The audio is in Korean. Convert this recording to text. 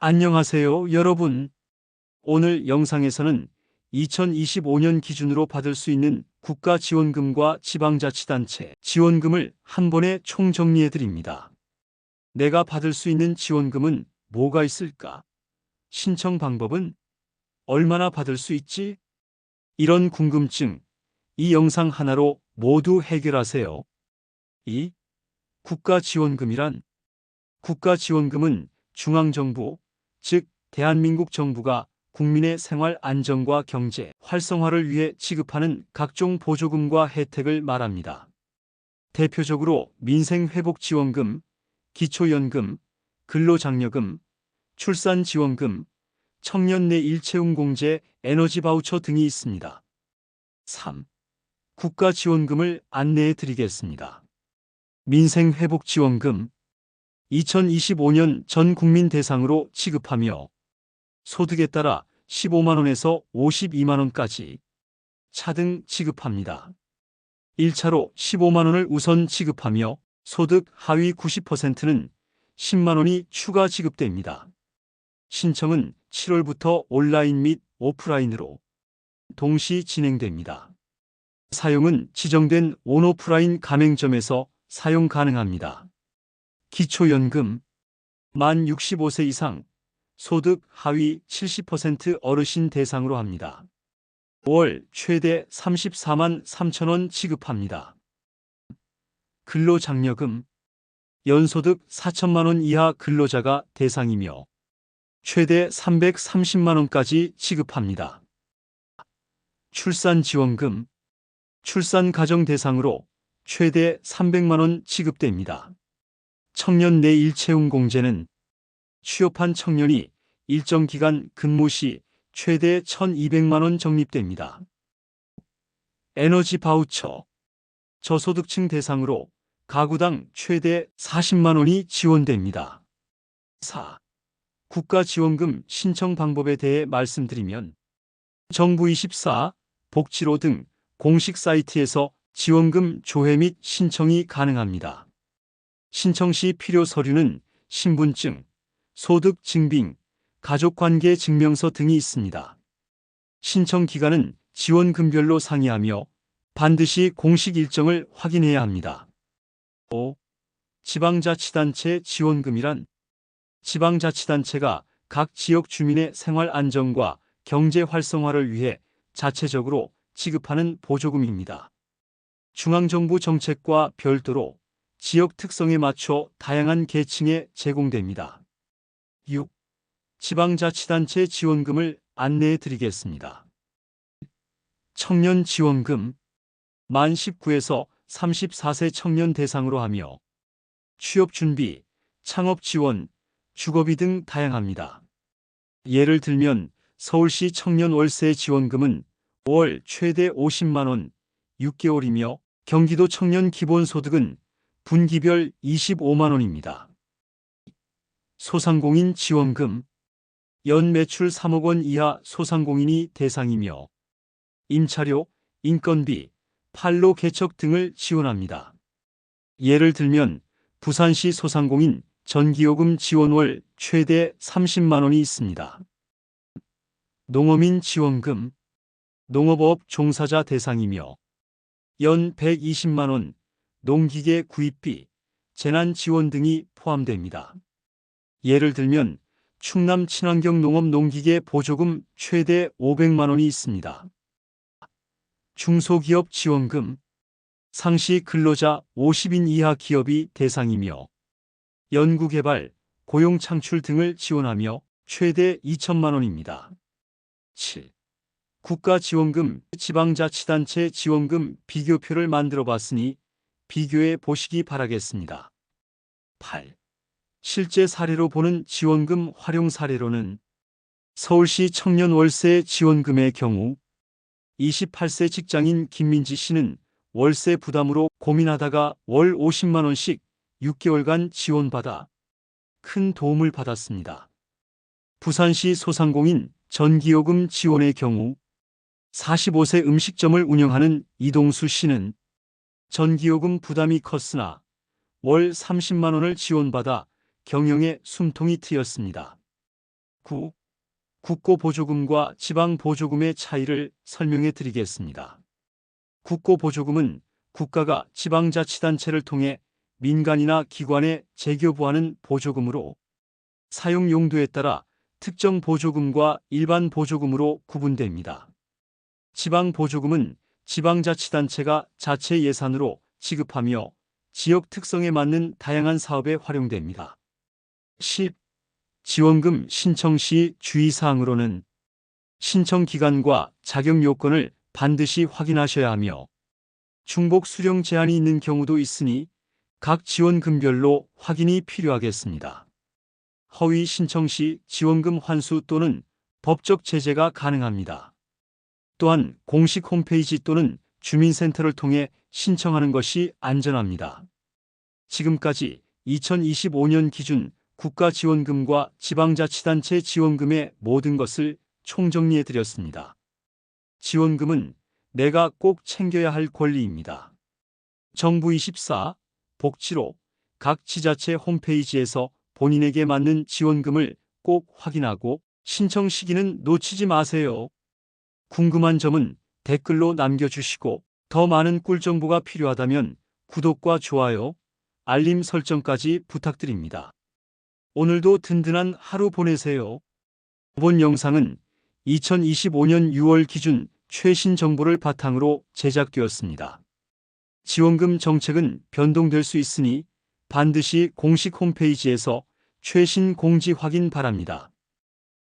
안녕하세요, 여러분. 오늘 영상에서는 2025년 기준으로 받을 수 있는 국가 지원금과 지방자치단체 지원금을 한 번에 총정리해 드립니다. 내가 받을 수 있는 지원금은 뭐가 있을까? 신청 방법은 얼마나 받을 수 있지? 이런 궁금증, 이 영상 하나로 모두 해결하세요. 2. 국가 지원금이란 국가 지원금은 중앙정부, 즉 대한민국 정부가 국민의 생활 안정과 경제 활성화를 위해 지급하는 각종 보조금과 혜택을 말합니다. 대표적으로 민생회복지원금, 기초연금, 근로장려금, 출산지원금, 청년 내 일체훈공제, 에너지바우처 등이 있습니다. 3. 국가지원금을 안내해 드리겠습니다. 민생회복지원금 2025년 전 국민 대상으로 지급하며 소득에 따라 15만원에서 52만원까지 차등 지급합니다. 1차로 15만원을 우선 지급하며 소득 하위 90%는 10만원이 추가 지급됩니다. 신청은 7월부터 온라인 및 오프라인으로 동시 진행됩니다. 사용은 지정된 온오프라인 가맹점에서 사용 가능합니다. 기초연금 만 65세 이상 소득 하위 70% 어르신 대상으로 합니다. 월 최대 34만 3천원 지급합니다. 근로장려금 연소득 4천만원 이하 근로자가 대상이며 최대 330만원까지 지급합니다. 출산지원금 출산가정 대상으로 최대 300만원 지급됩니다. 청년 내 일체훈공제는 취업한 청년이 일정 기간 근무 시 최대 1,200만원 적립됩니다. 에너지 바우처 저소득층 대상으로 가구당 최대 40만원이 지원됩니다. 4. 국가지원금 신청 방법에 대해 말씀드리면 정부24, 복지로 등 공식 사이트에서 지원금 조회 및 신청이 가능합니다. 신청 시 필요 서류는 신분증, 소득증빙, 가족관계 증명서 등이 있습니다. 신청 기간은 지원금별로 상이하며 반드시 공식 일정을 확인해야 합니다. 5. 지방자치단체 지원금이란 지방자치단체가 각 지역 주민의 생활 안정과 경제 활성화를 위해 자체적으로 지급하는 보조금입니다. 중앙정부 정책과 별도로 지역 특성에 맞춰 다양한 계층에 제공됩니다. 6. 지방자치단체 지원금을 안내해 드리겠습니다. 청년지원금 만 19에서 34세 청년 대상으로 하며 취업준비, 창업지원, 주거비 등 다양합니다. 예를 들면 서울시 청년 월세 지원금은 월 최대 50만원, 6개월이며 경기도 청년 기본소득은 분기별 25만원입니다. 소상공인 지원금 연 매출 3억원 이하 소상공인이 대상이며 임차료, 인건비, 판로 개척 등을 지원합니다. 예를 들면 부산시 소상공인 전기요금 지원월 최대 30만원이 있습니다. 농어민 지원금 농업업 종사자 대상이며 연 120만원, 농기계 구입비, 재난지원 등이 포함됩니다. 예를 들면 충남 친환경 농업 농기계 보조금 최대 500만원이 있습니다. 중소기업 지원금 상시 근로자 50인 이하 기업이 대상이며 연구개발, 고용창출 등을 지원하며 최대 2천만원입니다. 7. 국가지원금, 지방자치단체 지원금 비교표를 만들어 봤으니 비교해 보시기 바라겠습니다. 8. 실제 사례로 보는 지원금 활용 사례로는 서울시 청년 월세 지원금의 경우 28세 직장인 김민지 씨는 월세 부담으로 고민하다가 월 50만원씩 6개월간 지원받아 큰 도움을 받았습니다. 부산시 소상공인 전기요금 지원의 경우 45세 음식점을 운영하는 이동수 씨는 전기요금 부담이 컸으나 월 30만원을 지원받아 경영에 숨통이 트였습니다. 9. 국고보조금과 지방보조금의 차이를 설명해 드리겠습니다. 국고보조금은 국가가 지방자치단체를 통해 민간이나 기관에 재교부하는 보조금으로 사용 용도에 따라 특정 보조금과 일반 보조금으로 구분됩니다. 지방보조금은 지방자치단체가 자체 예산으로 지급하며 지역 특성에 맞는 다양한 사업에 활용됩니다. 10. 지원금 신청 시 주의사항으로는 신청 기간과 자격 요건을 반드시 확인하셔야 하며 중복 수령 제한이 있는 경우도 있으니 각 지원금별로 확인이 필요하겠습니다. 허위 신청 시 지원금 환수 또는 법적 제재가 가능합니다. 또한 공식 홈페이지 또는 주민센터를 통해 신청하는 것이 안전합니다. 지금까지 2025년 기준 국가지원금과 지방자치단체 지원금의 모든 것을 총정리해 드렸습니다. 지원금은 내가 꼭 챙겨야 할 권리입니다. 정부24 복지로 각 지자체 홈페이지에서 본인에게 맞는 지원금을 꼭 확인하고 신청 시기는 놓치지 마세요. 궁금한 점은 댓글로 남겨주시고 더 많은 꿀정보가 필요하다면 구독과 좋아요, 알림 설정까지 부탁드립니다. 오늘도 든든한 하루 보내세요. 이번 영상은 2025년 6월 기준 최신 정보를 바탕으로 제작되었습니다. 지원금 정책은 변동될 수 있으니 반드시 공식 홈페이지에서 최신 공지 확인 바랍니다.